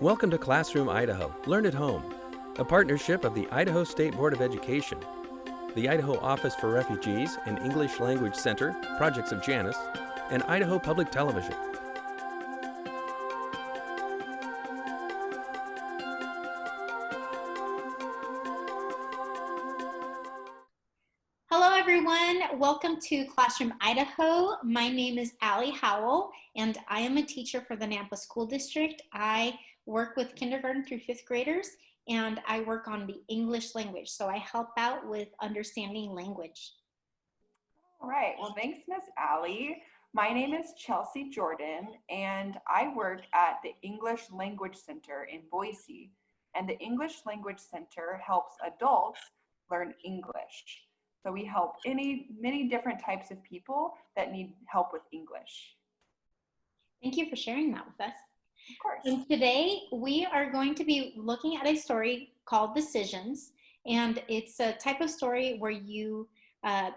Welcome to Classroom Idaho, Learn at Home, a partnership of the Idaho State Board of Education, the Idaho Office for Refugees and English Language Center, Projects of Janus, and Idaho Public Television. Hello everyone, welcome to Classroom Idaho. My name is Alejandra Howell and I am a teacher for the Nampa School District. I work with kindergarten through 5th graders and I work on the English language. So I help out with understanding language. All right, well thanks Miss Allie. My name is Chelsea Jordan and I work at the English Language Center in Boise. And the English Language Center helps adults learn English. So we help many different types of people that need help with English. Thank you for sharing that with us. Of course. And today we are going to be looking at a story called Decisions. And it's a type of story where that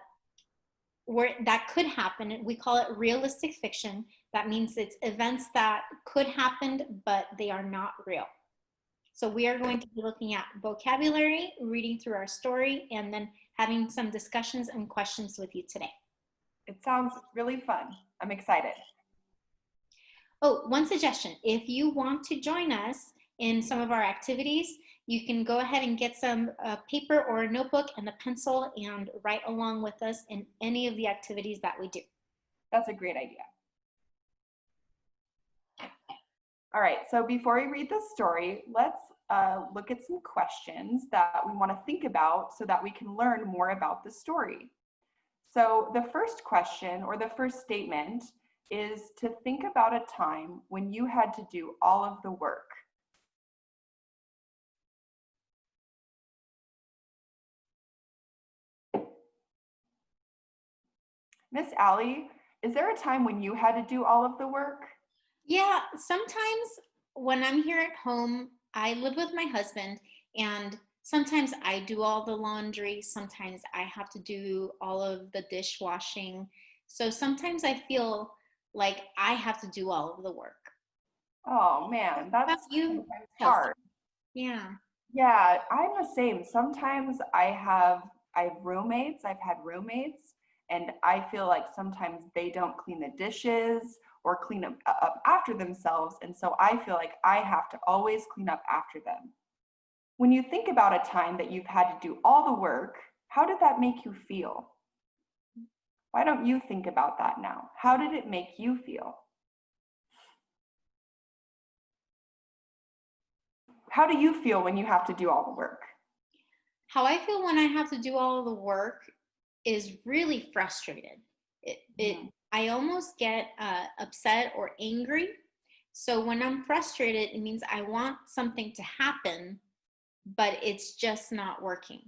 could happen. We call it realistic fiction. That means it's events that could happen, but they are not real. So we are going to be looking at vocabulary, reading through our story, and then having some discussions and questions with you today. It sounds really fun. I'm excited. Oh, one suggestion. If you want to join us in some of our activities, you can go ahead and get some paper or a notebook and a pencil and write along with us in any of the activities that we do. That's a great idea. All right, so before we read the story, let's look at some questions that we want to think about so that we can learn more about the story. So the first question or the first statement is to think about a time when you had to do all of the work. Miss Allie, is there a time when you had to do all of the work? Yeah, sometimes when I'm here at home, I live with my husband and sometimes I do all the laundry. Sometimes I have to do all of the dishwashing. So sometimes I feel like I have to do all of the work. Oh man, that's you hard. Yeah. Yeah, I'm the same. Sometimes I have roommates, I've had roommates, and I feel like sometimes they don't clean the dishes or clean up after themselves. And so I feel like I have to always clean up after them. When you think about a time that you've had to do all the work, how did that make you feel? Why don't you think about that now? How did it make you feel? How do you feel when you have to do all the work? How I feel when I have to do all the work is really frustrated. I almost get upset or angry. So when I'm frustrated, it means I want something to happen, but it's just not working.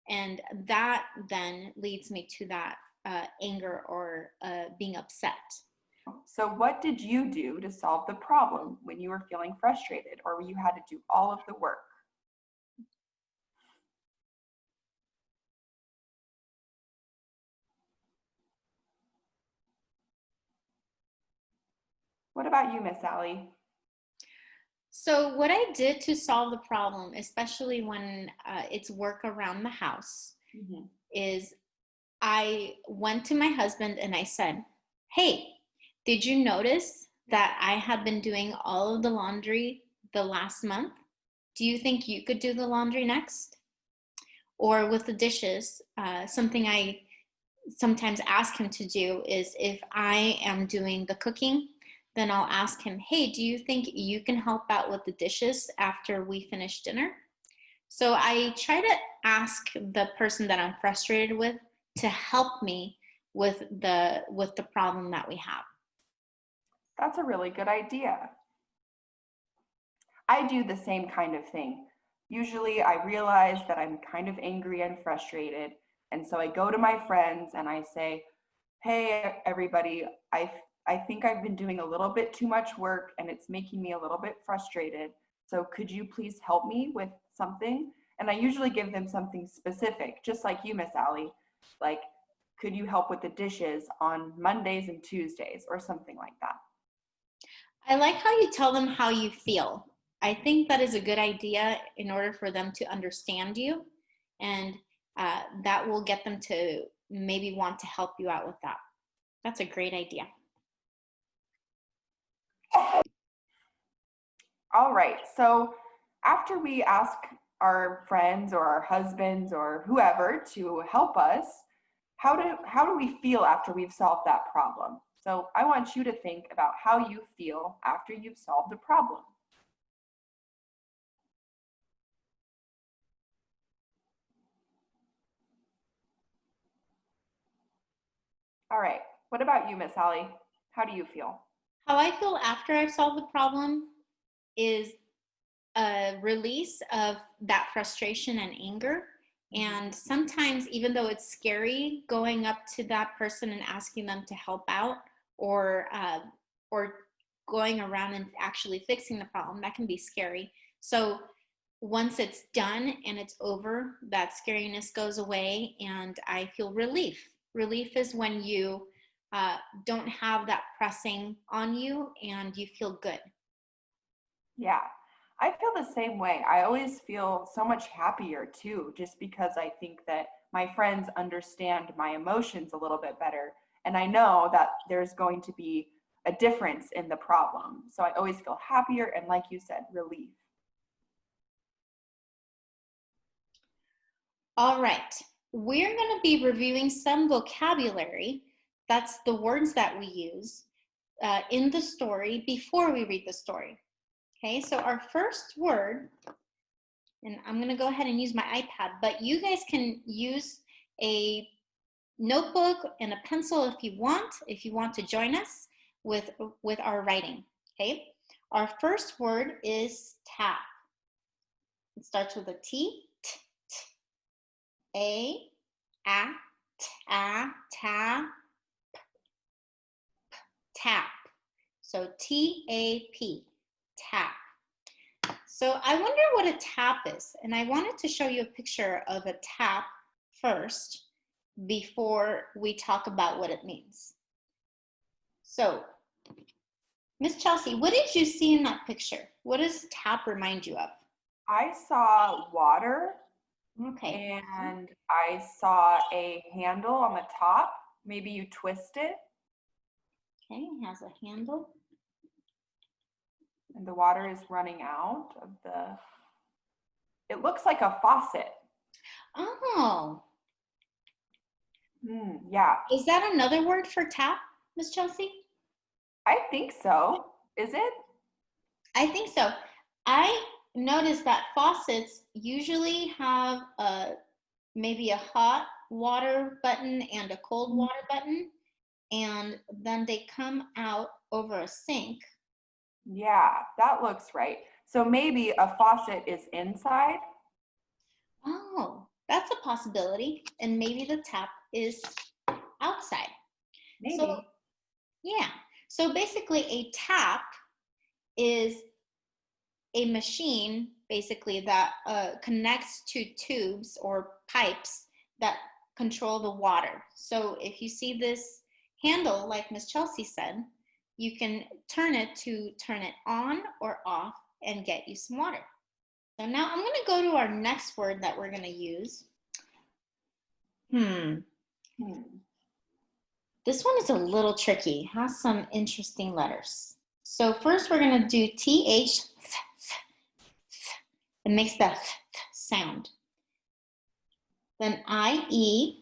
And that then leads me to that anger or being upset. So what did you do to solve the problem when you were feeling frustrated or you had to do all of the work? What about you, Miss Allie? So what I did to solve the problem, especially when it's work around the house, is I went to my husband and I said, hey, did you notice that I have been doing all of the laundry the last month? Do you think you could do the laundry next? Or with the dishes, something I sometimes ask him to do is if I am doing the cooking, then I'll ask him, hey, do you think you can help out with the dishes after we finish dinner? So I try to ask the person that I'm frustrated with to help me with the problem that we have. That's a really good idea. I do the same kind of thing. Usually I realize that I'm kind of angry and frustrated. And so I go to my friends and I say, hey, everybody, I think I've been doing a little bit too much work and it's making me a little bit frustrated. So could you please help me with something? And I usually give them something specific, just like you, Miss Allie. Like, could you help with the dishes on Mondays and Tuesdays or something like that? I like how you tell them how you feel. I think that is a good idea in order for them to understand you, and that will get them to maybe want to help you out with that. That's a great idea. All right, so after we ask our friends or our husbands or whoever to help us, how do we feel after we've solved that problem? So I want you to think about how you feel after you've solved a problem. All right, what about you, Miss Allie? How do you feel? How I feel after I've solved the problem is a release of that frustration and anger. And sometimes, even though it's scary going up to that person and asking them to help out, or going around and actually fixing the problem, that can be scary. So once it's done and it's over, that scariness goes away and I feel relief. Relief is when you don't have that pressing on you and you feel good. Yeah, I feel the same way. I always feel so much happier too, just because I think that my friends understand my emotions a little bit better. And I know that there's going to be a difference in the problem. So I always feel happier and, like you said, relief. All right, we're going to be reviewing some vocabulary. That's the words that we use in the story before we read the story. Okay, so our first word, and I'm going to go ahead and use my iPad, but you guys can use a notebook and a pencil if you want to join us with our writing. Okay, our first word is tap. It starts with a T, a, ta, tap. So T-A-P, tap. So I wonder what a tap is, and I wanted to show you a picture of a tap first before we talk about what it means. So, Miss Chelsea, what did you see in that picture? What does tap remind you of? I saw water. Okay. And I saw a handle on the top. Maybe you twist it. Okay, it has a handle. And the water is running out of the, it looks like a faucet. Oh. Yeah. Is that another word for tap, Miss Chelsea? I think so. Is it? I think so. I noticed that faucets usually have maybe a hot water button and a cold water button, and then they come out over a sink. Yeah, that looks right. So maybe a faucet is inside. Oh, that's a possibility. And maybe the tap is outside. Maybe. So, yeah. So basically a tap is a machine basically that connects to tubes or pipes that control the water. So if you see this handle, like Miss Chelsea said, you can turn it to turn it on or off and get you some water. So now I'm going to go to our next word that we're going to use. This one is a little tricky. It has some interesting letters. So first we're going to do TH. It makes that sound. Then IE.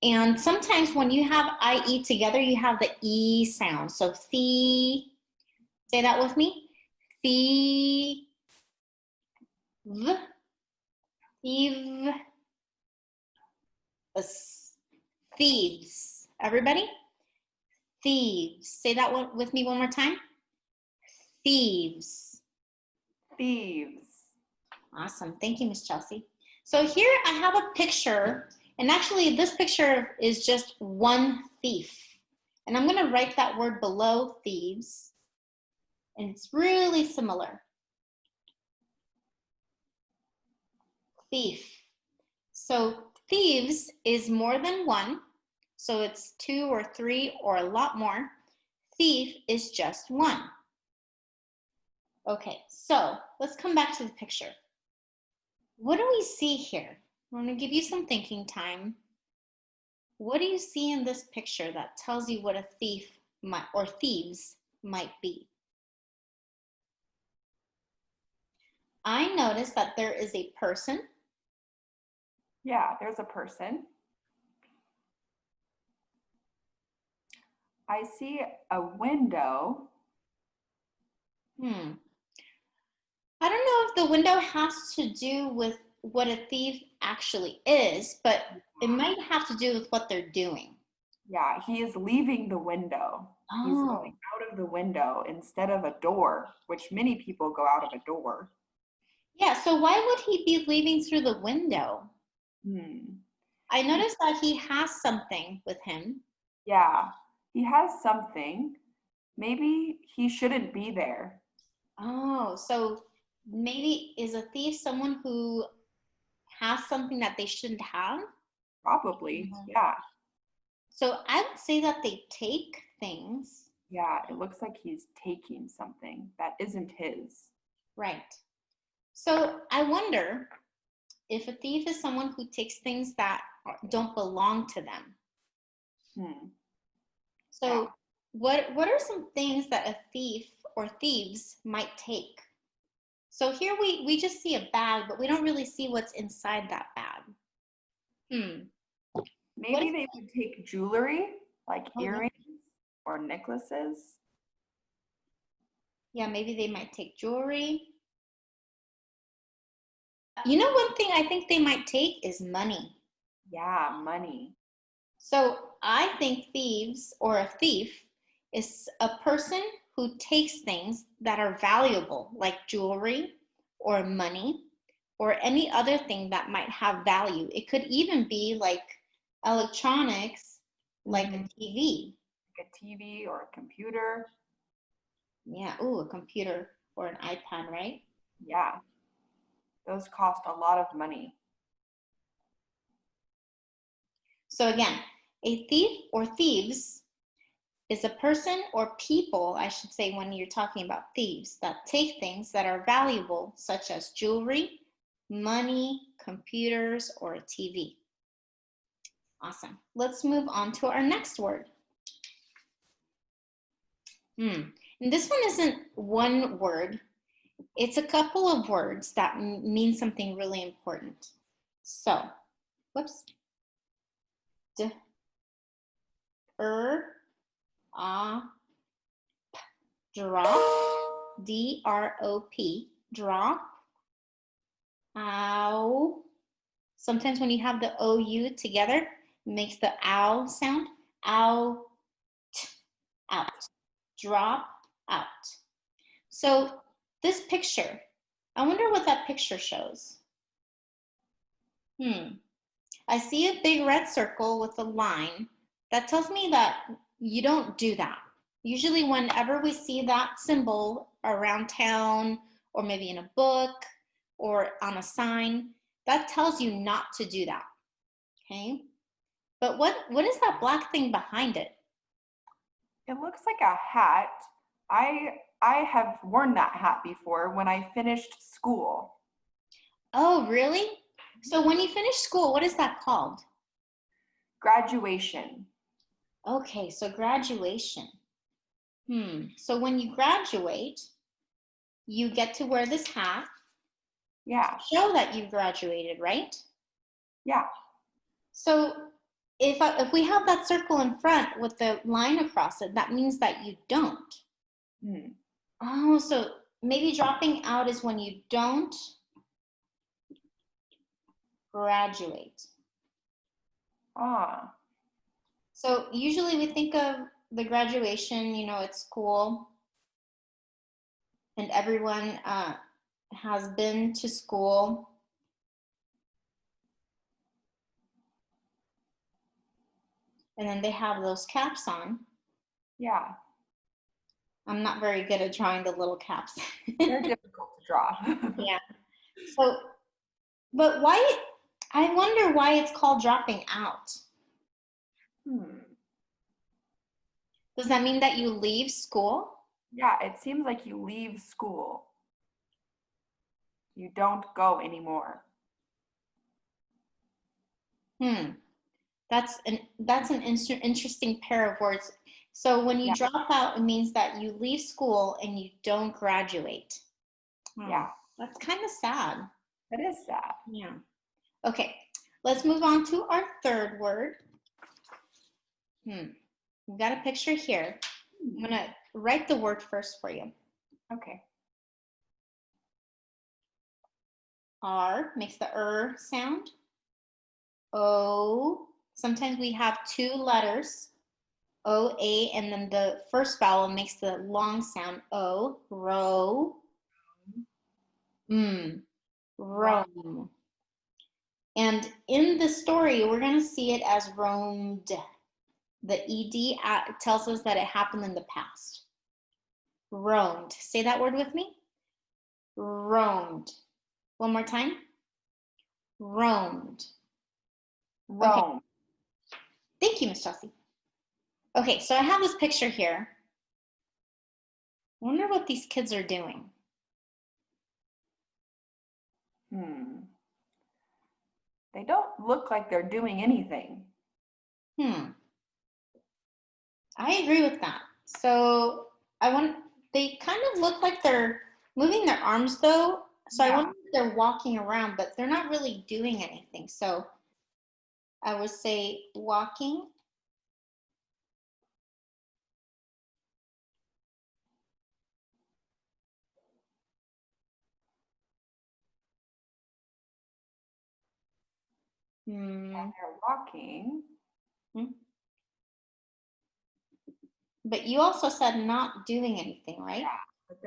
And sometimes when you have IE together, you have the E sound. So the, say that with me. The, thieve, thieves. Everybody? Thieves. Say that one with me one more time. Thieves. Thieves. Awesome. Thank you, Miss Chelsea. So here I have a picture, and actually this picture is just one thief. And I'm going to write that word below thieves, and it's really similar. Thief. So thieves is more than one, so it's 2 or 3 or a lot more. Thief is just one. Okay, so let's come back to the picture. What do we see here? I'm going to give you some thinking time. What do you see in this picture that tells you what a thief might, or thieves might be? I noticed that there is a person. Yeah, there's a person. I see a window. I don't know if the window has to do with what a thief actually is, but it might have to do with what they're doing. Yeah, he is leaving the window. He's going out of the window instead of a door, which many people go out of a door. Yeah, so why would he be leaving through the window? I noticed that he has something with him. Yeah, he has something. Maybe he shouldn't be there. Oh, so maybe is a thief someone who has something that they shouldn't have? Probably, yeah. So I would say that they take things. Yeah, it looks like he's taking something that isn't his. Right. So I wonder if a thief is someone who takes things that don't belong to them. So what are some things that a thief or thieves might take? So here we just see a bag, but we don't really see what's inside that bag. Maybe they would take jewelry, like earrings or necklaces. Yeah, maybe they might take jewelry. You know, one thing I think they might take is money. Yeah, money. So I think thieves or a thief is a person who takes things that are valuable, like jewelry or money or any other thing that might have value. It could even be like electronics, like a TV. Like a TV or a computer. Yeah, ooh, a computer or an iPad, right? Yeah, those cost a lot of money. So again, a thief or thieves is a person or people, I should say, when you're talking about thieves, that take things that are valuable, such as jewelry, money, computers, or a TV. Awesome. Let's move on to our next word. And this one isn't one word. It's a couple of words that mean something really important. So, whoops. Drop, D-R-O-P, drop, ow. Sometimes when you have the O-U together, it makes the ow sound, ow, out, drop, out. So this picture, I wonder what that picture shows. I see a big red circle with a line. That tells me that you don't do that. Usually whenever we see that symbol around town or maybe in a book or on a sign, that tells you not to do that, okay? But what is that black thing behind it? It looks like a hat. I have worn that hat before when I finished school. Oh, really? So when you finish school, what is that called? Graduation. Okay, so graduation. So when you graduate, you get to wear this hat. Yeah. Show that you graduated, right? Yeah. So if we have that circle in front with the line across it, that means that you don't. Oh, so maybe dropping out is when you don't graduate. So usually we think of the graduation, you know, at school, and everyone has been to school. And then they have those caps on. Yeah. I'm not very good at drawing the little caps. They're difficult to draw. Yeah. So, but why, I wonder why it's called dropping out. Does that mean that you leave school? Yeah, it seems like you leave school. You don't go anymore. That's an interesting pair of words. So when you drop out, it means that you leave school and you don't graduate. Yeah. That's kind of sad. It is sad. Yeah. Okay, let's move on to our third word. We've got a picture here. I'm gonna write the word first for you. Okay. R makes the sound. O, sometimes we have two letters, O, A, and then the first vowel makes the long sound, O, row, roam. And in the story, we're going to see it as roamed. The ED tells us that it happened in the past. Roamed. Say that word with me. Roamed. One more time. Roamed. Roam. Okay. Thank you, Miss Chelsea. Okay, so I have this picture here. I wonder what these kids are doing. They don't look like they're doing anything. I agree with that. So they kind of look like they're moving their arms though. So I wonder if they're walking around, but they're not really doing anything. So I would say walking. And they're walking. But you also said not doing anything, right? Yeah, but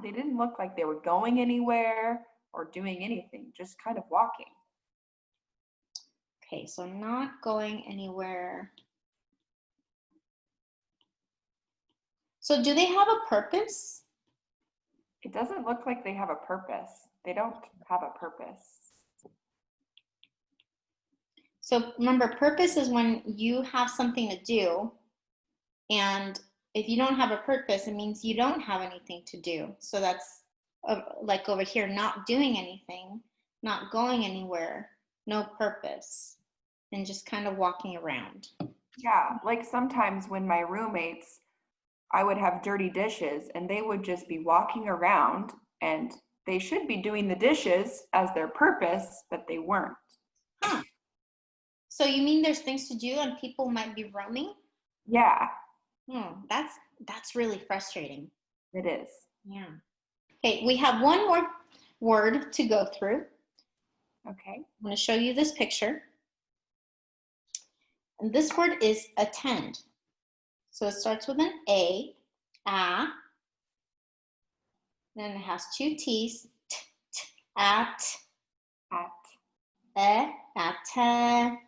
they didn't look like they were going anywhere or doing anything, just kind of walking. Okay, so not going anywhere. So do they have a purpose? It doesn't look like they have a purpose. They don't have a purpose. So remember, purpose is when you have something to do, and if you don't have a purpose, it means you don't have anything to do. So that's like over here, not doing anything, not going anywhere, no purpose, and just kind of walking around. Yeah, like sometimes when my roommates, I would have dirty dishes and they would just be walking around and they should be doing the dishes as their purpose, but they weren't. So you mean there's things to do and people might be roaming? Yeah. That's really frustrating. It is. Yeah. Okay, we have one more word to go through. Okay. I'm going to show you this picture. And this word is attend. So it starts with an A, then it has two T's, at, attend, attend.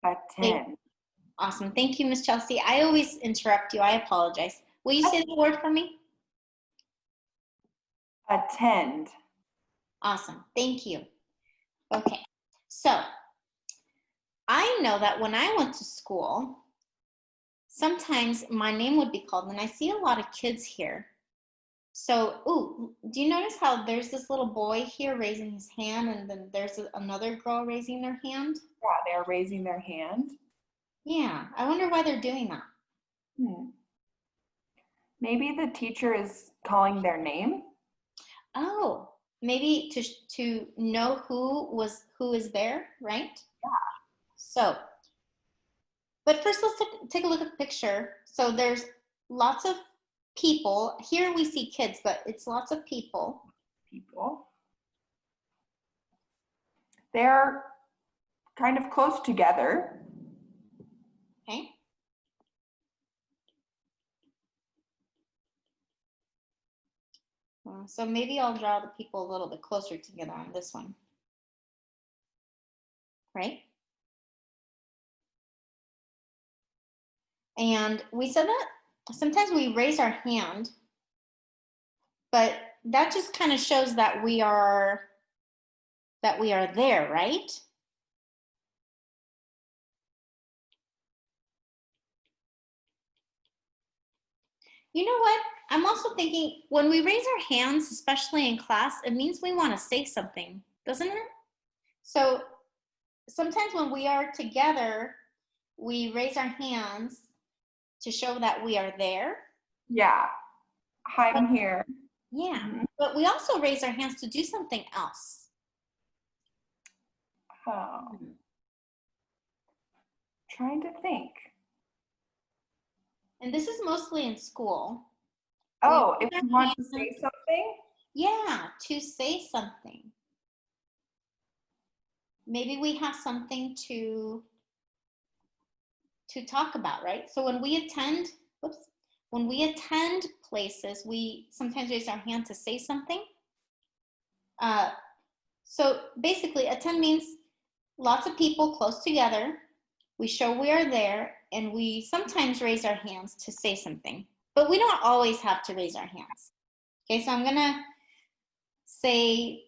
Attend. Awesome. Thank you, Miss Chelsea. I always interrupt you. I apologize. Will you say the word for me? Attend. Awesome. Thank you. Okay. So I know that when I went to school, sometimes my name would be called, and I see a lot of kids here. So, do you notice how there's this little boy here raising his hand, and then there's another girl raising their hand? Yeah, they're raising their hand. Yeah, I wonder why they're doing that. Maybe the teacher is calling their name. Oh, maybe to know who is there, right? Yeah. So, but first let's take a look at the picture. So there's lots of people. Here we see kids, but it's lots of people. They're kind of close together. Okay. So maybe I'll draw the people a little bit closer together on this one. Right? And we said that sometimes we raise our hand, but that just kind of shows that we are there, right? You know what? I'm also thinking when we raise our hands, especially in class, it means we want to say something, doesn't it? So sometimes when we are together, we raise our hands to show that we are there. Yeah. Hi, I'm here. Yeah. Mm-hmm. But we also raise our hands to do something else. Oh. Trying to think. And this is mostly in school. Oh, if you want to say something? Yeah, to say something. Maybe we have something to talk about, right? So when we attend places, we sometimes raise our hand to say something. So basically, attend means lots of people close together. We show we are there, and we sometimes raise our hands to say something, but we don't always have to raise our hands. Okay, so I'm gonna say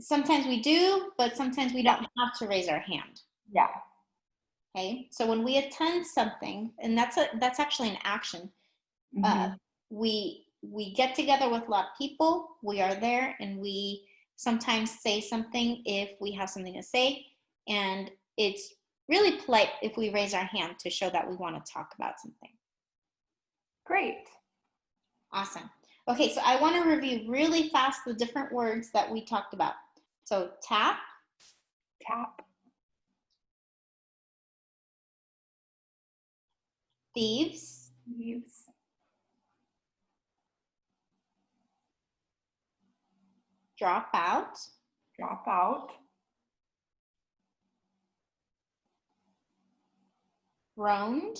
sometimes we do, but sometimes we don't have to raise our hand. Yeah. Okay, so when we attend something, and that's actually an action. Mm-hmm. We get together with a lot of people. We are there, and we sometimes say something if we have something to say, and it's really polite if we raise our hand to show that we want to talk about something. Great. Awesome. Okay, so I want to review really fast the different words that we talked about. So tap. Tap. Thieves. Thieves. Drop out. Drop out. Roamed.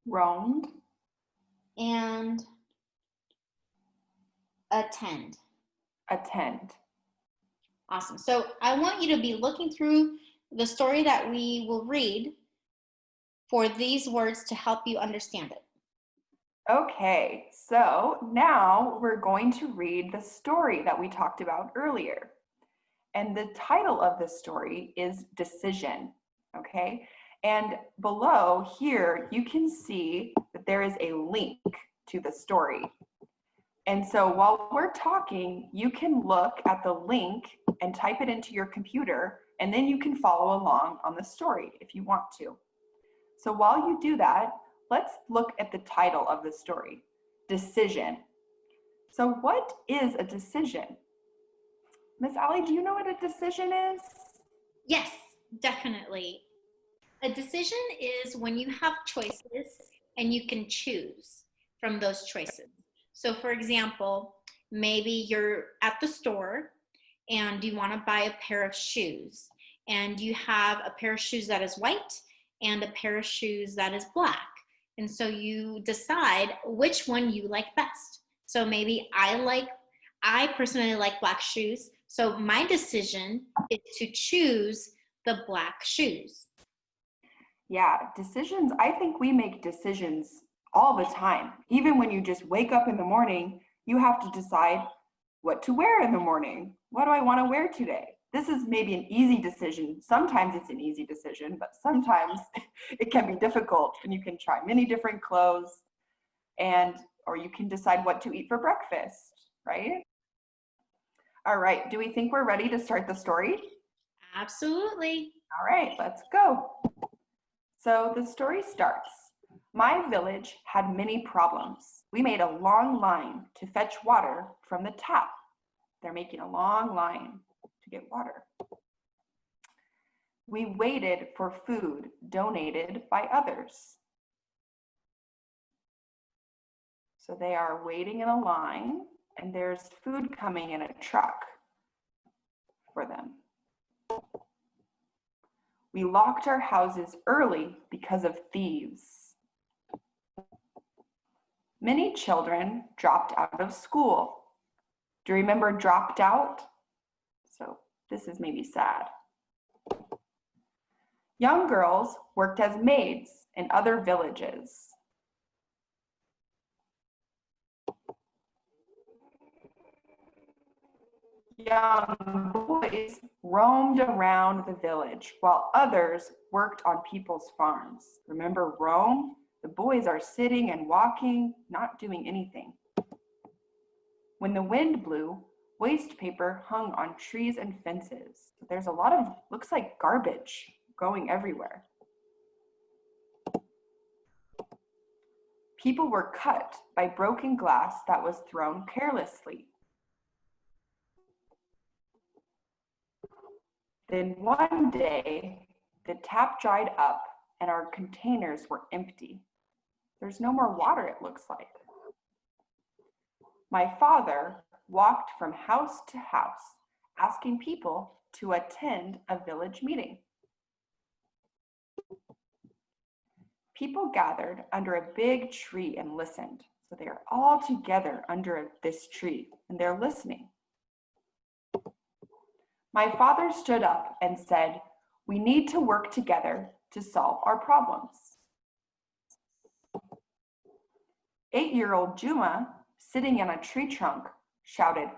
Roamed. And attend. Attend. Awesome. So I want you to be looking through the story that we will read for these words to help you understand it. Okay, so now we're going to read the story that we talked about earlier. And the title of the story is Decision, okay? And below here, you can see that there is a link to the story. And so while we're talking, you can look at the link and type it into your computer, and then you can follow along on the story if you want to. So while you do that, let's look at the title of the story, Decision. So what is a decision? Miss Allie, do you know what a decision is? Yes, definitely. A decision is when you have choices and you can choose from those choices. So for example, maybe you're at the store and you want to buy a pair of shoes, and you have a pair of shoes that is white and a pair of shoes that is black. And so you decide which one you like best. So maybe I personally like black shoes. So my decision is to choose the black shoes. Yeah, decisions, I think we make decisions all the time. Even when you just wake up in the morning, you have to decide what to wear in the morning. What do I want to wear today? This is maybe an easy decision. Sometimes it's an easy decision, but sometimes it can be difficult, and you can try many different clothes, or you can decide what to eat for breakfast, right? All right, do we think we're ready to start the story? Absolutely. All right, let's go. So the story starts. My village had many problems. We made a long line to fetch water from the tap. They're making a long line to get water. We waited for food donated by others. So they are waiting in a line, and there's food coming in a truck for them. We locked our houses early because of thieves. Many children dropped out of school. Do you remember dropped out? So this is maybe sad. Young girls worked as maids in other villages. Young boys roamed around the village while others worked on people's farms. Remember roam? The boys are sitting and walking, not doing anything. When the wind blew, waste paper hung on trees and fences. There's a lot of, looks like garbage going everywhere. People were cut by broken glass that was thrown carelessly. Then one day, the tap dried up and our containers were empty. There's no more water, it looks like. My father walked from house to house, asking people to attend a village meeting. People gathered under a big tree and listened. So they are all together under this tree and they're listening. My father stood up and said, "We need to work together to solve our problems." 8-year-old Juma, sitting in a tree trunk, shouted,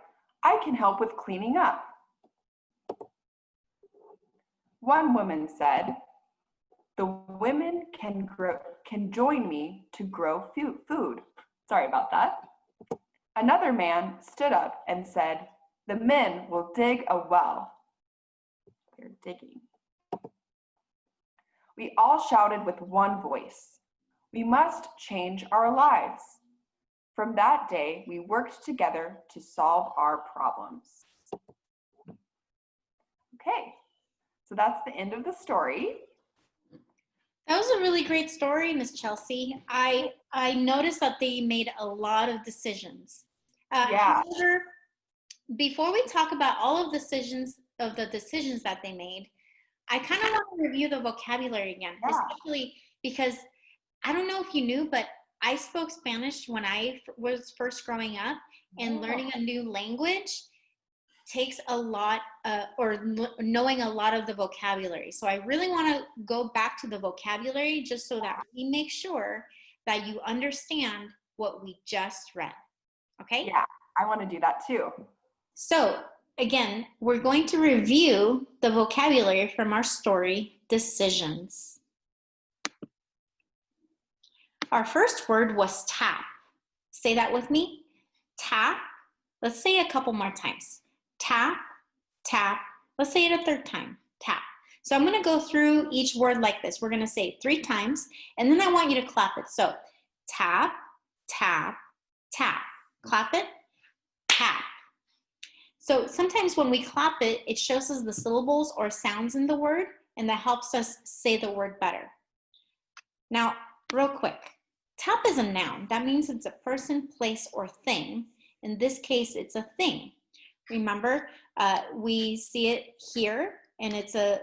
"I can help with cleaning up." One woman said, "The women can join me to grow food." Sorry about that. Another man stood up and said, "The men will dig a well." They're digging. We all shouted with one voice, "We must change our lives." From that day, we worked together to solve our problems. Okay, so that's the end of the story. That was a really great story, Miss Chelsea. I noticed that they made a lot of decisions. Yeah. However, before we talk about all of the decisions that they made, I kind of want to review the vocabulary again, especially because I don't know if you knew, but I spoke Spanish when I was first growing up, and learning a new language takes a lot, knowing a lot of the vocabulary. So I really want to go back to the vocabulary just so that we make sure that you understand what we just read. Okay? Yeah, I want to do that too. So again, we're going to review the vocabulary from our story, decisions. Our first word was tap. Say that with me. Tap. Let's say it a couple more times. Tap, tap. Let's say it a third time. Tap. So I'm going to go through each word like this. We're going to say it 3 times, and then I want you to clap it. So tap, tap, tap. Clap it. Tap. So sometimes when we clap it, it shows us the syllables or sounds in the word, and that helps us say the word better. Now, real quick, tap is a noun. That means it's a person, place, or thing. In this case, it's a thing. Remember, we see it here, and it's a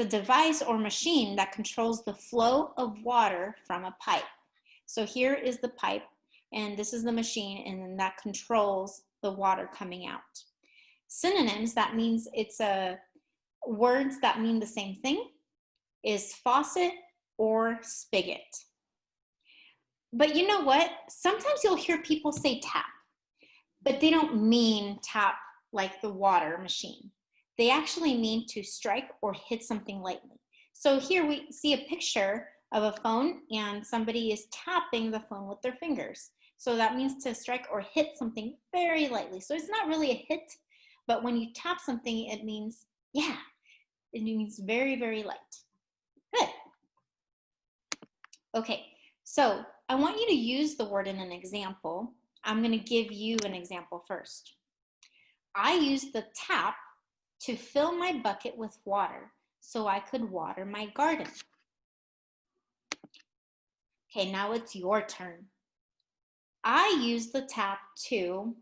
device or machine that controls the flow of water from a pipe. So here is the pipe, and this is the machine, and then that controls the water coming out. Synonyms, that means it's words that mean the same thing, is faucet or spigot. But you know what? Sometimes you'll hear people say tap, but they don't mean tap like the water machine. They actually mean to strike or hit something lightly. So here we see a picture of a phone, and somebody is tapping the phone with their fingers. So that means to strike or hit something very lightly. So it's not really a hit, but when you tap something, it means, yeah, it means very, very light. Good. Okay, so I want you to use the word in an example. I'm going to give you an example first. I used the tap to fill my bucket with water so I could water my garden. Okay, now it's your turn. I used the tap to,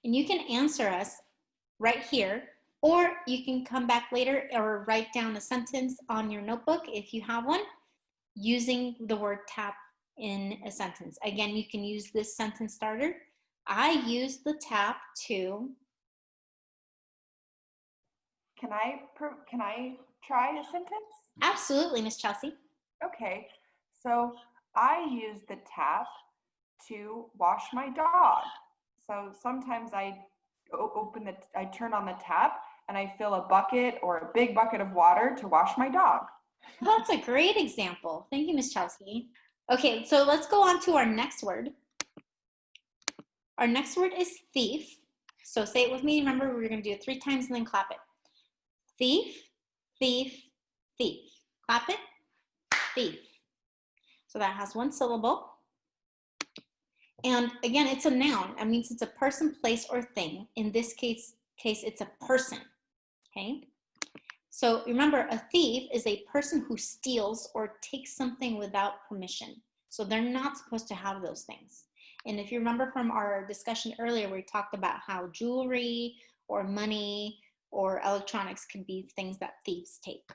and you can answer us right here, or you can come back later or write down a sentence on your notebook if you have one, using the word tap in a sentence. Again, you can use this sentence starter. I used the tap to. Can I try a sentence? Absolutely, Miss Chelsea. Okay, so I use the tap to wash my dog. So sometimes I turn on the tap and I fill a bucket or a big bucket of water to wash my dog. That's a great example. Thank you, Miss Chelsea. Okay, so let's go on to our next word. Our next word is thief. So say it with me. Remember, we're going to do it 3 times and then clap it. Thief, thief, thief. Clap it. Thief. So that has 1 syllable. And again, it's a noun. That means it's a person, place, or thing. In this case it's a person. Okay? So remember, a thief is a person who steals or takes something without permission. So they're not supposed to have those things. And if you remember from our discussion earlier, we talked about how jewelry or money or electronics could be things that thieves take.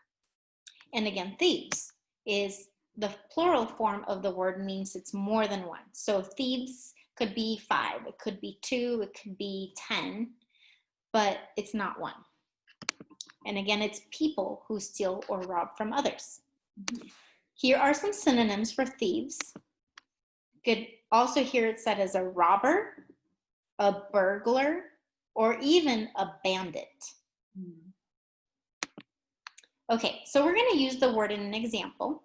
And again, thieves is the plural form of the word, means it's more than one. So thieves could be 5, it could be 2, it could be 10, but it's not one. And again, it's people who steal or rob from others. Here are some synonyms for thieves. You could also hear it said as a robber, a burglar, or even a bandit. Okay, so we're going to use the word in an example.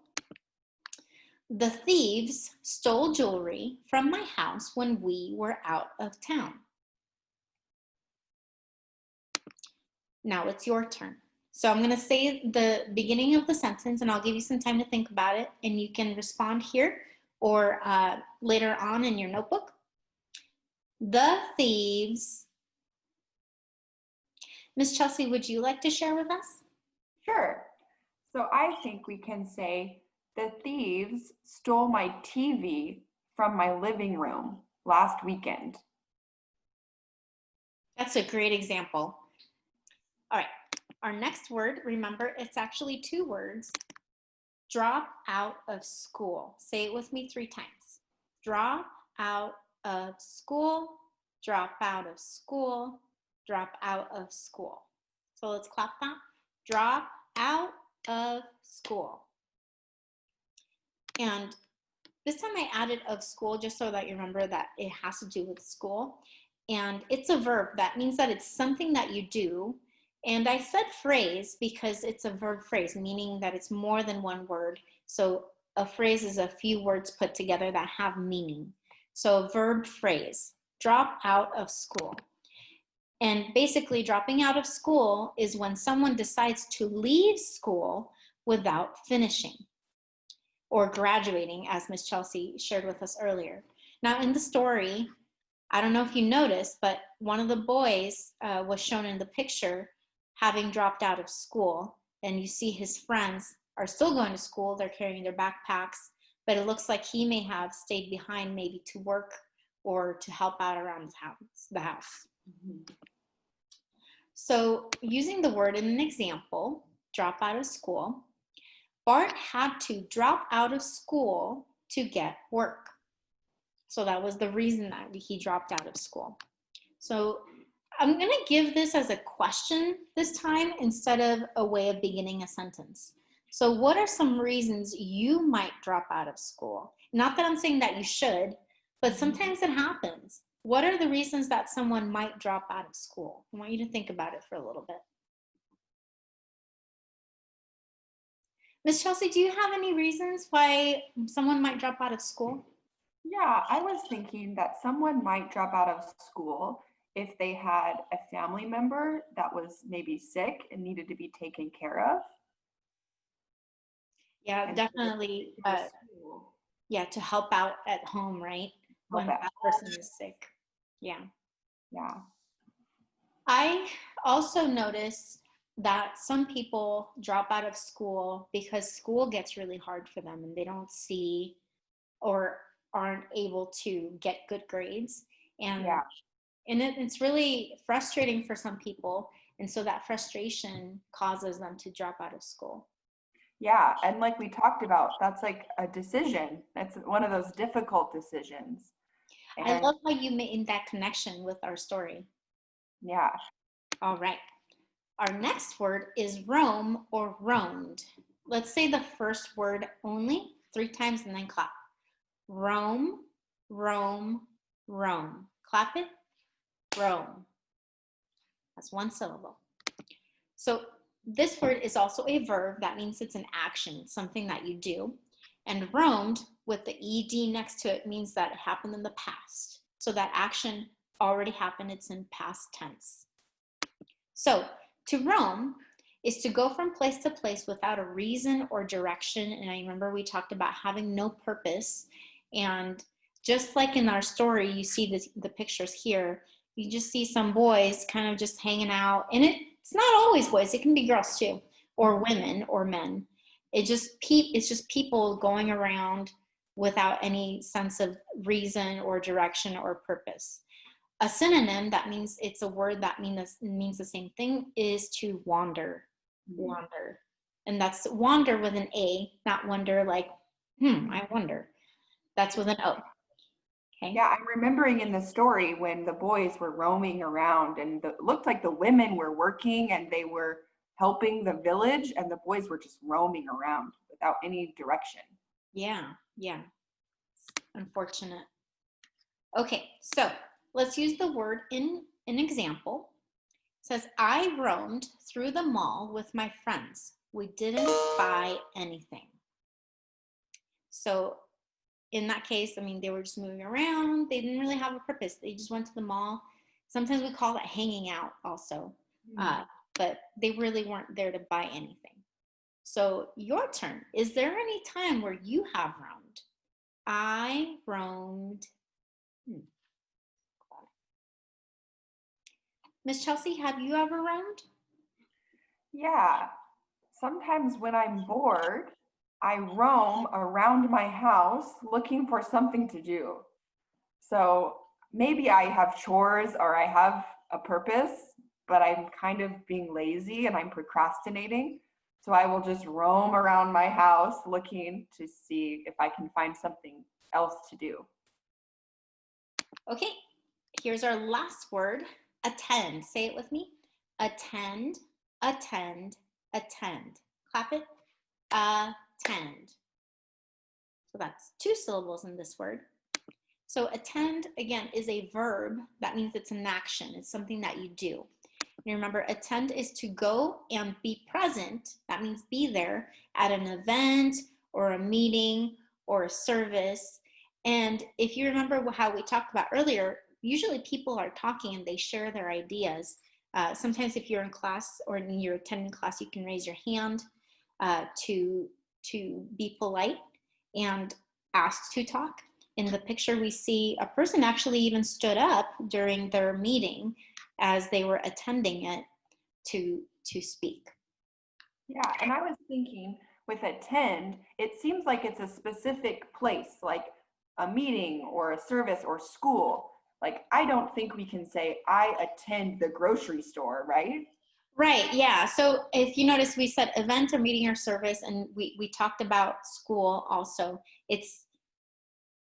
The thieves stole jewelry from my house when we were out of town. Now it's your turn. So I'm going to say the beginning of the sentence and I'll give you some time to think about it, and you can respond here or later on in your notebook. The thieves. Miss Chelsea, would you like to share with us? Sure. So I think we can say, the thieves stole my TV from my living room last weekend. That's a great example. All right, our next word, remember, it's actually 2 words. Drop out of school. Say it with me 3 times. Drop out of school, drop out of school, drop out of school. So let's clap that. Drop out of school. And this time I added of school just so that you remember that it has to do with school. And it's a verb. That means that it's something that you do. And I said phrase because it's a verb phrase, meaning that it's more than one word. So a phrase is a few words put together that have meaning. So a verb phrase, drop out of school. And basically dropping out of school is when someone decides to leave school without finishing or graduating, as Miss Chelsea shared with us earlier. Now in the story, I don't know if you noticed, but one of the boys was shown in the picture having dropped out of school. And you see his friends are still going to school, they're carrying their backpacks, but it looks like he may have stayed behind maybe to work or to help out around the house. So using the word in an example, drop out of school, Bart had to drop out of school to get work. So that was the reason that he dropped out of school. So I'm going to give this as a question this time instead of a way of beginning a sentence. So what are some reasons you might drop out of school? Not that I'm saying that you should, but sometimes it happens. What are the reasons that someone might drop out of school? I want you to think about it for a little bit. Miss Chelsea, do you have any reasons why someone might drop out of school? Yeah, I was thinking that someone might drop out of school if they had a family member that was maybe sick and needed to be taken care of. Yeah, definitely. Yeah, to help out at home, right? When that person is sick. Yeah. Yeah. I also noticed that some people drop out of school because school gets really hard for them and they don't see or aren't able to get good grades. And it's really frustrating for some people. And so that frustration causes them to drop out of school. Yeah, and like we talked about, that's like a decision. That's one of those difficult decisions. And I love how you made that connection with our story. Yeah. All right. Our next word is roam or roamed. Let's say the first word only 3 times and then clap. Roam, roam, roam. Clap it. Roam. That's 1 syllable. So this word is also a verb. That means it's an action, something that you do. And roamed with the ed next to it means that it happened in the past. So that action already happened. It's in past tense. So to roam is to go from place to place without a reason or direction. And I remember we talked about having no purpose. And just like in our story, you see the pictures here, you just see some boys kind of just hanging out. And it's not always boys, it can be girls too, or women or men. It's just people going around without any sense of reason or direction or purpose. A synonym, that means it's a word that means the same thing, is to wander. Wander. And that's wander with an A, not wonder like, I wonder. That's with an O. Okay. Yeah, I'm remembering in the story when the boys were roaming around and it looked like the women were working and they were helping the village and the boys were just roaming around without any direction. Yeah. Unfortunate. Okay, so let's use the word in an example. It says, I roamed through the mall with my friends. We didn't buy anything. So in that case, I mean, they were just moving around. They didn't really have a purpose. They just went to the mall. Sometimes we call it hanging out also, but they really weren't there to buy anything. So your turn. Is there any time where you have roamed? I roamed. Miss Chelsea, have you ever roamed? Yeah, sometimes when I'm bored, I roam around my house looking for something to do. So maybe I have chores or I have a purpose, but I'm kind of being lazy and I'm procrastinating. So I will just roam around my house looking to see if I can find something else to do. Okay, here's our last word, attend. Say it with me. Attend, attend, attend. Clap it. Attend. So that's 2 syllables in this word. So attend, again, is a verb. That means it's an action. It's something that you do. And remember, attend is to go and be present. That means be there at an event or a meeting or a service. And if you remember how we talked about earlier, usually people are talking and they share their ideas. Sometimes if you're in class or you're attending class, you can raise your hand to be polite and ask to talk. In the picture, we see a person actually even stood up during their meeting as they were attending it to speak. Yeah, and I was thinking with attend, it seems like it's a specific place, like a meeting or a service or school. Like, I don't think we can say, I attend the grocery store, right? Right, yeah. So if you notice, we said event or meeting or service, and we talked about school also.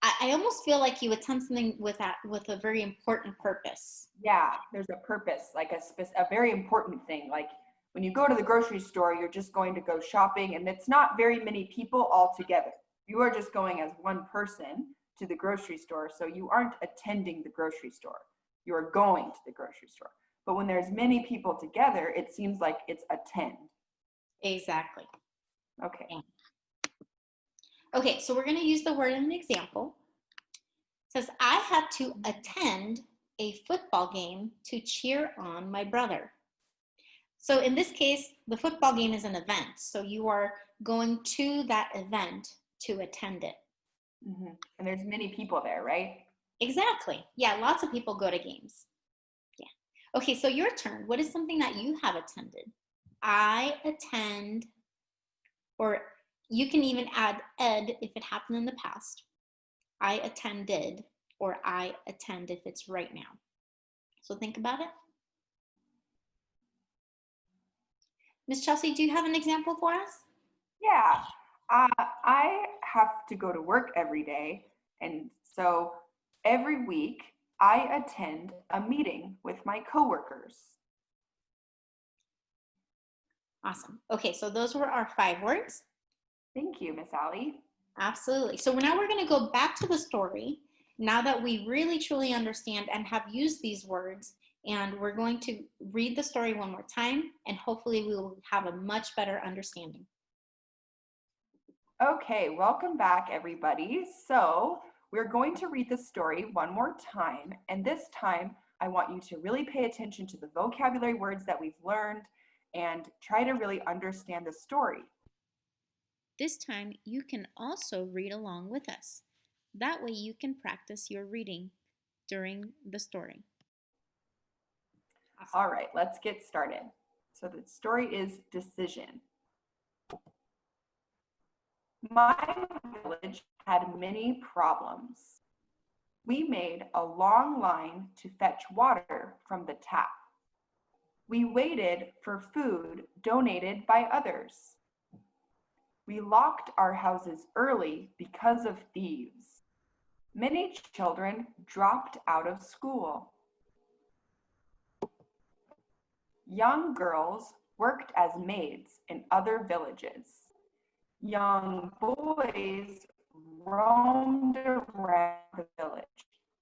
I almost feel like you attend something with a very important purpose. Yeah, there's a purpose, like a very important thing. Like when you go to the grocery store, you're just going to go shopping and it's not very many people all together. You are just going as one person to the grocery store. So you aren't attending the grocery store. You are going to the grocery store. But when there's many people together, it seems like it's attend. Exactly. Okay. Yeah. Okay, so we're going to use the word in an example. It says, I had to attend a football game to cheer on my brother. So in this case, the football game is an event. So you are going to that event to attend it. Mm-hmm. And there's many people there, right? Exactly. Yeah, lots of people go to games. Yeah. Okay, so your turn. What is something that you have attended? I attend, or you can even add ed if it happened in the past. I attended, or I attend if it's right now. So think about it. Miss Chelsea, do you have an example for us? Yeah, I have to go to work every day. And so every week I attend a meeting with my coworkers. Awesome. Okay, so those were our 5 words. Thank you, Miss Allie. Absolutely. So now we're going to go back to the story now that we really truly understand and have used these words And we're going to read the story one more time, and hopefully we will have a much better understanding. Okay, welcome back, everybody. So we're going to read the story one more time, and this time I want you to really pay attention to the vocabulary words that we've learned and try to really understand the story. This time you can also read along with us. That way you can practice your reading during the story. Awesome. All right, let's get started. So the story is Decision. My village had many problems. We made a long line to fetch water from the tap. We waited for food donated by others. We locked our houses early because of thieves. Many children dropped out of school. Young girls worked as maids in other villages. Young boys roamed around the village,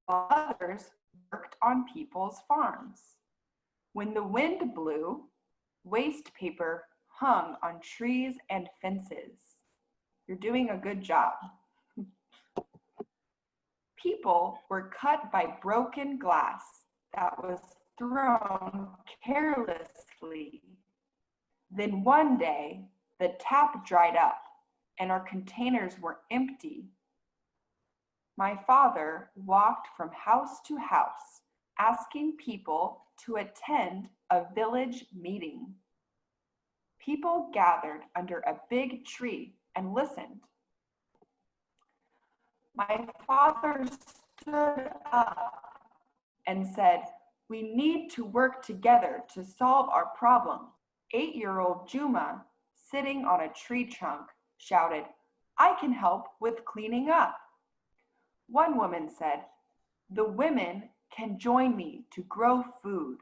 while others worked on people's farms. When the wind blew, waste paper hung on trees and fences. You're doing a good job. People were cut by broken glass that was thrown carelessly. Then one day, the tap dried up and our containers were empty. My father walked from house to house, asking people to attend a village meeting. People gathered under a big tree and listened. My father stood up and said, "We need to work together to solve our problem." 8-year-old Juma, sitting on a tree trunk, shouted, "I can help with cleaning up." One woman said, "The women can join me to grow food."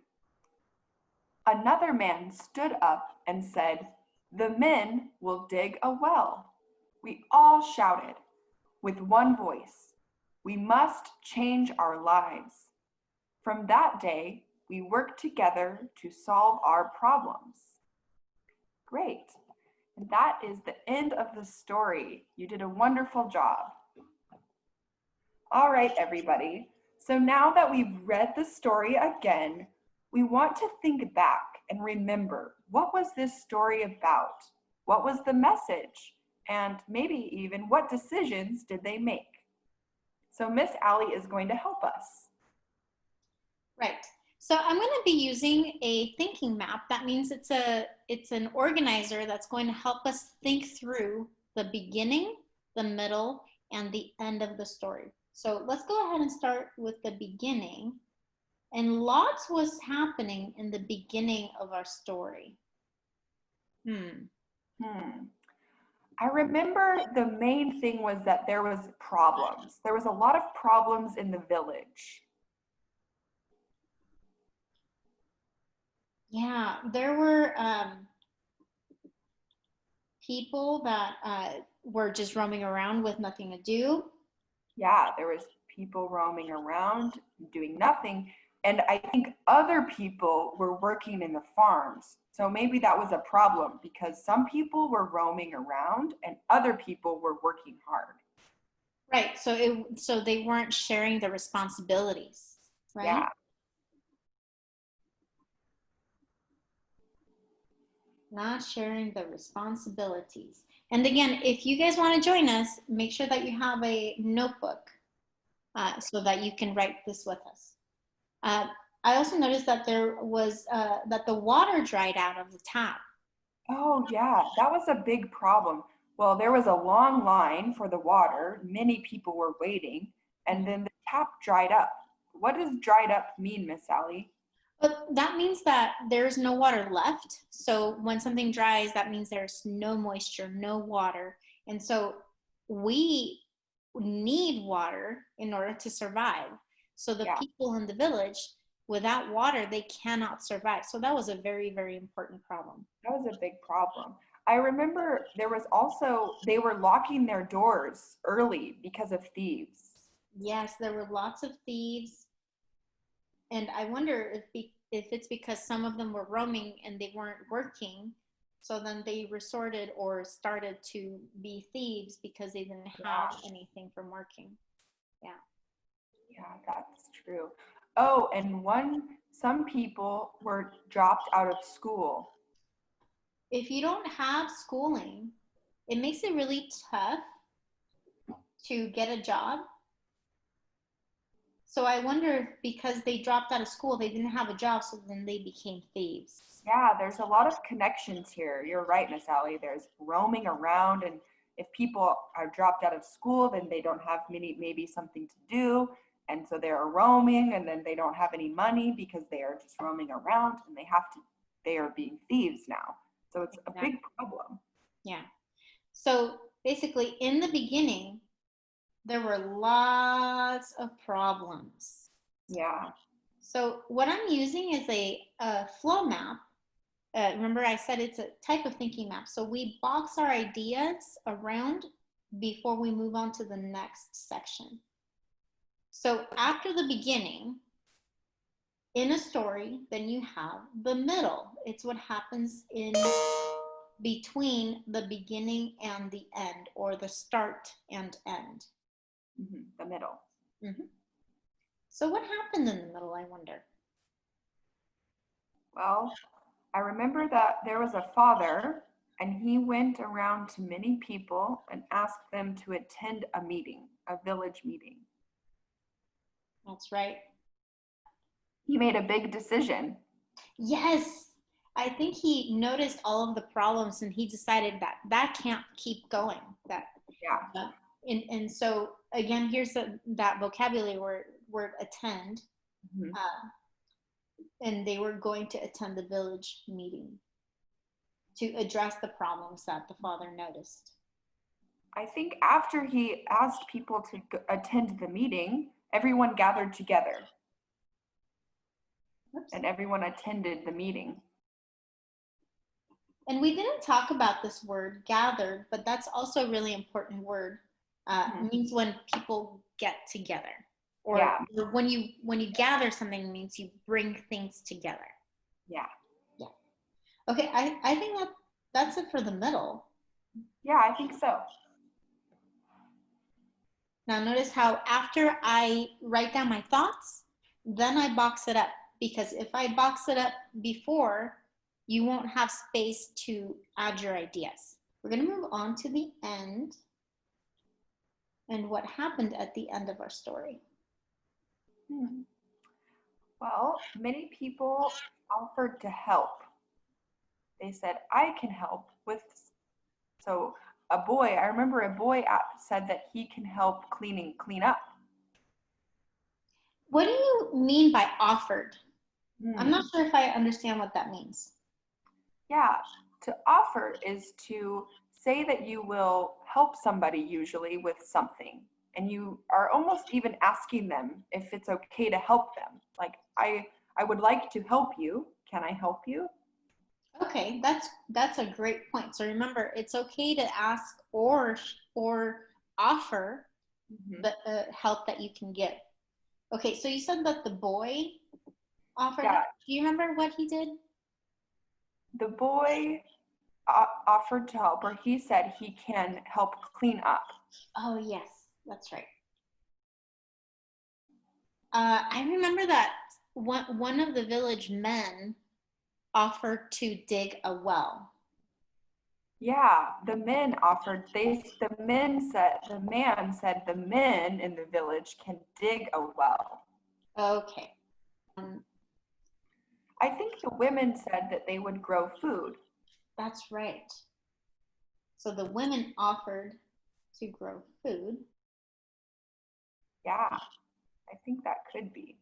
Another man stood up and said, "The men will dig a well." We all shouted with one voice, "We must change our lives." From that day, we worked together to solve our problems. Great. And that is the end of the story. You did a wonderful job. All right, everybody. So now that we've read the story again, we want to think back and remember, what was this story about? What was the message? And maybe even what decisions did they make? So Miss Allie is going to help us. Right. So I'm going to be using a thinking map. That means it's an organizer that's going to help us think through the beginning, the middle, and the end of the story. So let's go ahead and start with the beginning. And lots was happening in the beginning of our story. I remember the main thing was that there was problems. There was a lot of problems in the village. Yeah, there were people that were just roaming around with nothing to do. Yeah, there was people roaming around doing nothing. And I think other people were working in the farms. So maybe that was a problem because some people were roaming around and other people were working hard. Right, so they weren't sharing the responsibilities, right? Yeah. Not sharing the responsibilities. And again, if you guys want to join us, make sure that you have a notebook so that you can write this with us. I also noticed that there was that the water dried out of the tap. Oh, yeah, that was a big problem. Well, there was a long line for the water. Many people were waiting, and then the tap dried up. What does dried up mean, Miss Sally? But that means that there's no water left. So when something dries, that means there's no moisture, no water. And so we need water in order to survive. So the people in the village, without water, they cannot survive. So that was a very, very important problem. That was a big problem. I remember there was also, they were locking their doors early because of thieves. Yes, there were lots of thieves. And I wonder if if it's because some of them were roaming and they weren't working, so then they resorted or started to be thieves because they didn't have anything from working. Yeah. Yeah, that's true. Oh, and some people were dropped out of school. If you don't have schooling, it makes it really tough to get a job. So I wonder if because they dropped out of school, they didn't have a job, so then they became thieves. Yeah, there's a lot of connections here. You're right, Miss Allie. There's roaming around, and if people are dropped out of school, then they don't have maybe something to do, and so they're roaming, and then they don't have any money because they are just roaming around, and they are being thieves now. So it's a big problem. Yeah. So basically, in the beginning, there were lots of problems. Yeah. So what I'm using is a flow map. Remember I said it's a type of thinking map. So we box our ideas around before we move on to the next section. So after the beginning, in a story, then you have the middle. It's what happens in between the beginning and the end, or the start and end. Mm-hmm. The middle. Mm-hmm. So what happened in the middle, I wonder? Well, I remember that there was a father, and he went around to many people and asked them to attend a meeting, a village meeting. That's right. He made a big decision. Yes. I think he noticed all of the problems and he decided that can't keep going. Yeah. And so again, here's that vocabulary word attend. Mm-hmm. And they were going to attend the village meeting to address the problems that the father noticed. I think after he asked people to attend the meeting, everyone gathered together. Oops. And everyone attended the meeting. And we didn't talk about this word gathered, but that's also a really important word. It means when people get together, or when you gather something, it means you bring things together. Yeah. Okay, I think that's it for the middle. Yeah, I think so. Now notice how after I write down my thoughts, then I box it up, because if I box it up before, you won't have space to add your ideas. We're going to move on to the end and what happened at the end of our story. Well, many people offered to help. They said, I can help with. So I remember a boy said that he can help clean up. What do you mean by offered? I'm not sure if I understand what that means. Yeah, to offer is to say that you will help somebody usually with something. And you are almost even asking them if it's okay to help them. Like, I would like to help you. Can I help you? Okay, that's a great point. So remember, it's okay to ask or offer the help that you can give. Okay, so you said that the boy offered. Yeah. Do you remember what he did? The boy offered to help, or he said he can help clean up. Oh, yes, that's right. I remember that one of the village men offered to dig a well. Yeah, the man said the men in the village can dig a well. Okay. I think the women said that they would grow food. That's right. So the women offered to grow food. Yeah, I think that could be.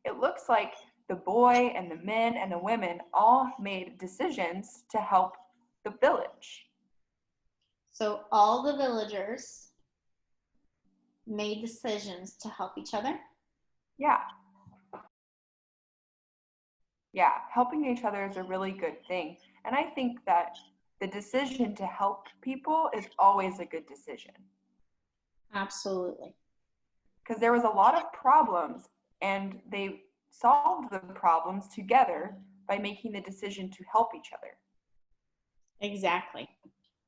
It looks like the boy and the men and the women all made decisions to help the village. So all the villagers made decisions to help each other? Yeah. Yeah, helping each other is a really good thing. And I think that the decision to help people is always a good decision. Absolutely. Because there was a lot of problems, and they solved the problems together by making the decision to help each other. Exactly.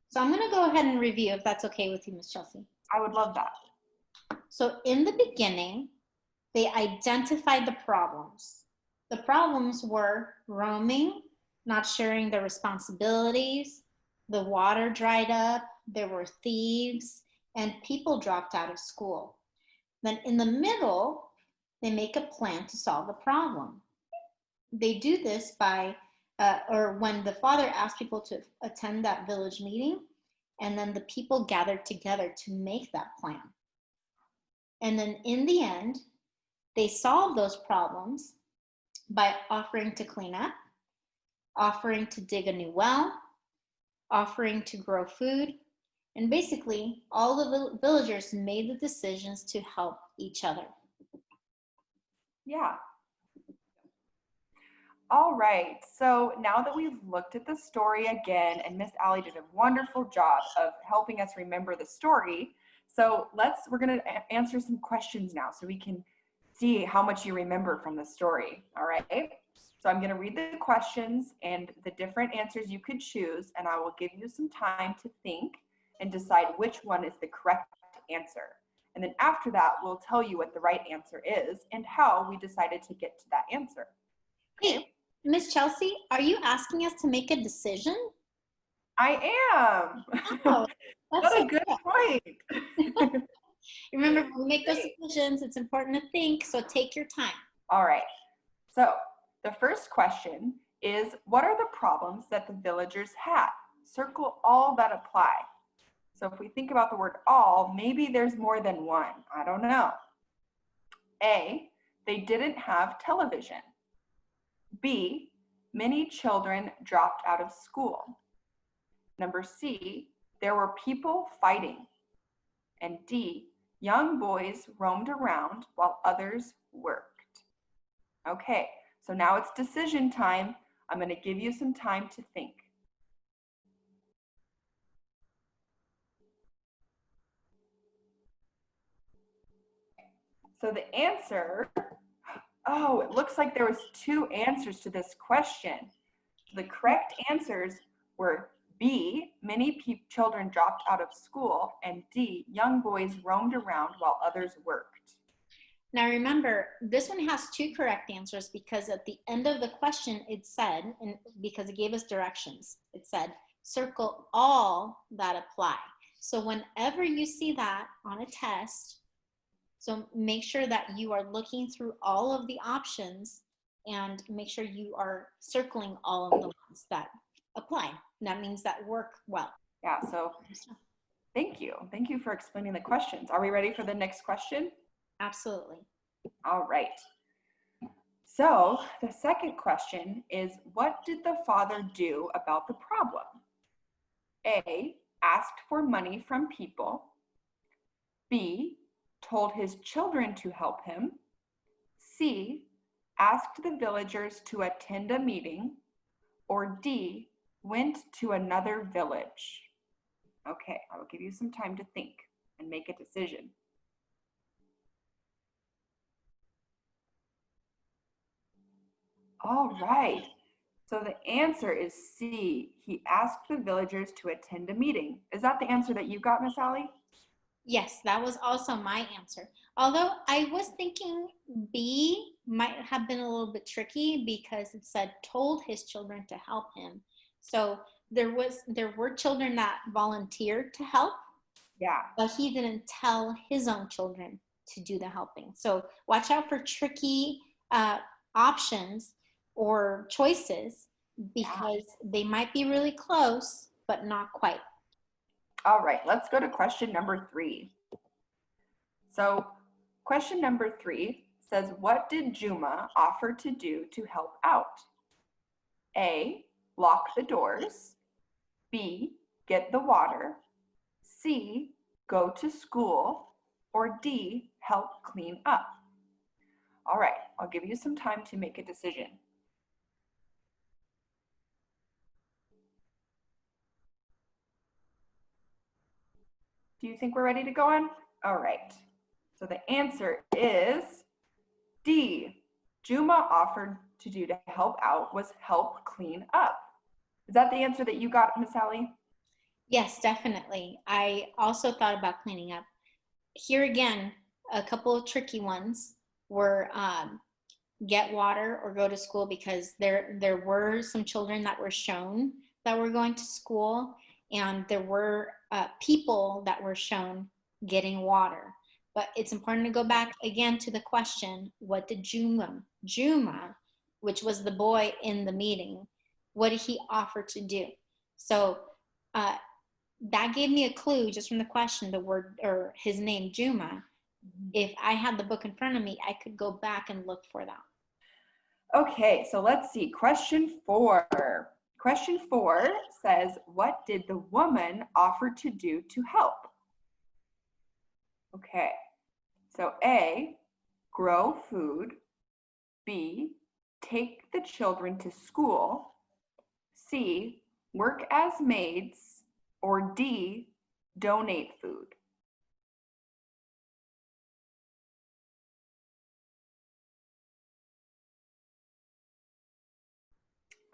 So I'm going to go ahead and review if that's okay with you, Miss Chelsea. I would love that. So in the beginning, they identified the problems. The problems were roaming, not sharing their responsibilities, the water dried up, there were thieves, and people dropped out of school. Then in the middle, they make a plan to solve the problem. They do this by, or when the father asked people to attend that village meeting, and then the people gathered together to make that plan. And then in the end, they solve those problems by offering to clean up, offering to dig a new well, offering to grow food, and basically all the villagers made the decisions to help each other. Yeah. All right, so now that we've looked at the story again, and Miss Allie did a wonderful job of helping us remember the story, so we're gonna answer some questions now so we can see how much you remember from the story, all right? So I'm gonna read the questions and the different answers you could choose, and I will give you some time to think and decide which one is the correct answer. And then after that, we'll tell you what the right answer is and how we decided to get to that answer. Hey, Miss Chelsea, are you asking us to make a decision? I am. Oh, that's What a good point. Remember, when we make those decisions, it's important to think, so take your time. All right. So the first question is, what are the problems that the villagers had? Circle all that apply. So if we think about the word all, maybe there's more than one. I don't know. A, they didn't have television. B, many children dropped out of school. Number C, there were people fighting. And D, young boys roamed around while others worked. Okay, so now it's decision time. I'm going to give you some time to think. So the answer, oh, it looks like there was two answers to this question. The correct answers were B, many children dropped out of school, and D, young boys roamed around while others worked. Now remember, this one has two correct answers because at the end of the question it said, and because it gave us directions, it said, circle all that apply. So whenever you see that on a test, so make sure that you are looking through all of the options and make sure you are circling all of the ones that apply. That means that work well. Yeah, so thank you. Thank you for explaining the questions. Are we ready for the next question? Absolutely. All right. So the second question is, what did the father do about the problem? A, asked for money from people. B, told his children to help him. C, asked the villagers to attend a meeting. Or D, went to another village. Okay, I will give you some time to think and make a decision. All right, so the answer is C. He asked the villagers to attend a meeting. Is that the answer that you got, Miss Allie? Yes, that was also my answer. Although I was thinking B might have been a little bit tricky because it said told his children to help him. So there were children that volunteered to help. Yeah. But he didn't tell his own children to do the helping. So watch out for tricky options or choices because they might be really close, but not quite. All right, let's go to question number 3. So question number 3 says, what did Juma offer to do to help out? A, lock the doors. B, get the water. C, go to school. Or D, help clean up. All right, I'll give you some time to make a decision. Do you think we're ready to go on? All right. So the answer is D. Juma offered to do to help out was help clean up. Is that the answer that you got, Miss Sally? Yes, definitely. I also thought about cleaning up. Here again, a couple of tricky ones were get water or go to school, because there were some children that were shown that were going to school, and there were people that were shown getting water. But it's important to go back again to the question, what did Juma, which was the boy in the meeting, what did he offer to do? So that gave me a clue just from the question, the word or his name, Juma. If I had the book in front of me, I could go back and look for that. Okay, so let's see. Question 4. Question 4 says, what did the woman offer to do to help? Okay, so A, grow food. B, take the children to school. C, work as maids. Or D, donate food.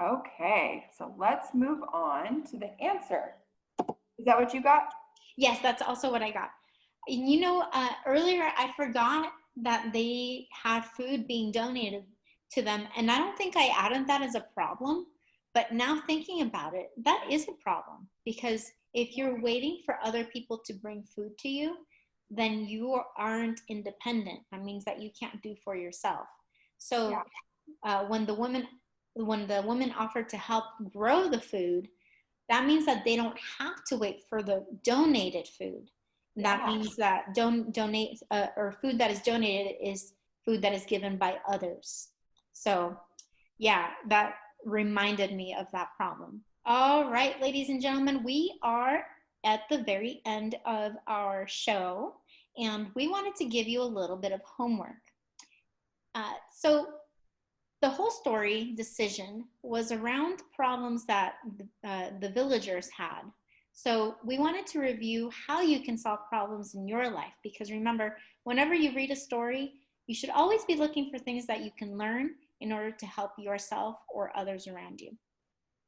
Okay, so let's move on to the answer. Is that what you got? Yes, that's also what I got. You know, earlier I forgot that they had food being donated to them, and I don't think I added that as a problem, but now thinking about it, that is a problem, because if you're waiting for other people to bring food to you, then you aren't independent. That means that you can't do for yourself. So when the woman offered to help grow the food, that means that they don't have to wait for the donated food. That means that donate or food that is donated is food that is given by others. So yeah, that reminded me of that problem. All right, ladies and gentlemen, we are at the very end of our show, and we wanted to give you a little bit of homework. So the whole story, Decision, was around problems that the villagers had. So we wanted to review how you can solve problems in your life, because remember, whenever you read a story, you should always be looking for things that you can learn in order to help yourself or others around you.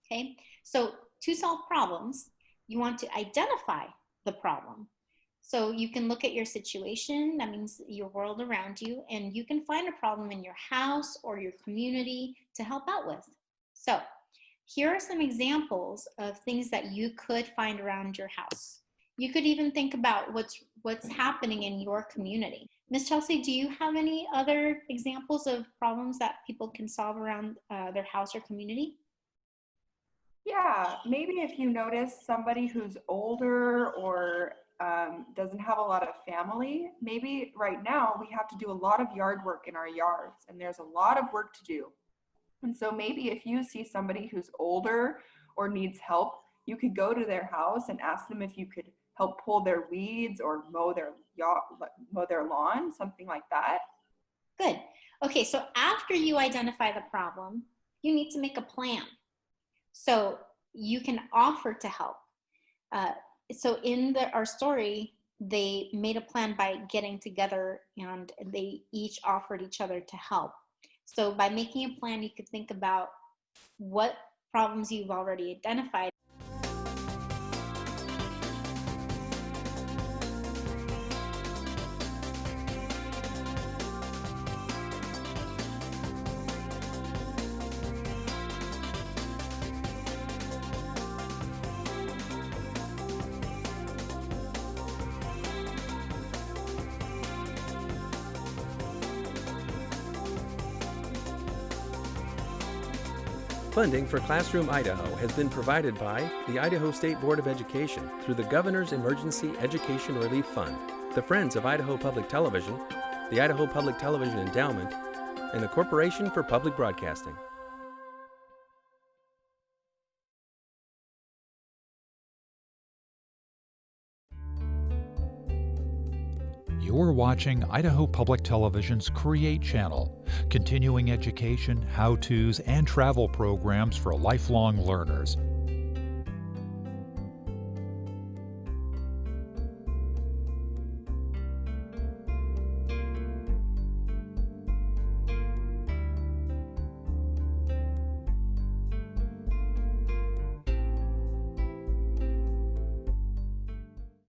Okay, so to solve problems, you want to identify the problem. So you can look at your situation, that means your world around you, and you can find a problem in your house or your community to help out with. So here are some examples of things that you could find around your house. You could even think about what's happening in your community. Miss Chelsea, do you have any other examples of problems that people can solve around their house or community? Yeah, maybe if you notice somebody who's older or doesn't have a lot of family, maybe right now we have to do a lot of yard work in our yards, and there's a lot of work to do. And so maybe if you see somebody who's older or needs help, you could go to their house and ask them if you could help pull their weeds or mow their lawn, something like that. Good. Okay, so after you identify the problem, you need to make a plan. So you can offer to help. So in our story, they made a plan by getting together, and they each offered each other to help. So by making a plan, you could think about what problems you've already identified. Funding for Classroom Idaho has been provided by the Idaho State Board of Education through the Governor's Emergency Education Relief Fund, the Friends of Idaho Public Television, the Idaho Public Television Endowment, and the Corporation for Public Broadcasting. You're watching Idaho Public Television's Create channel, continuing education, how-tos, and travel programs for lifelong learners.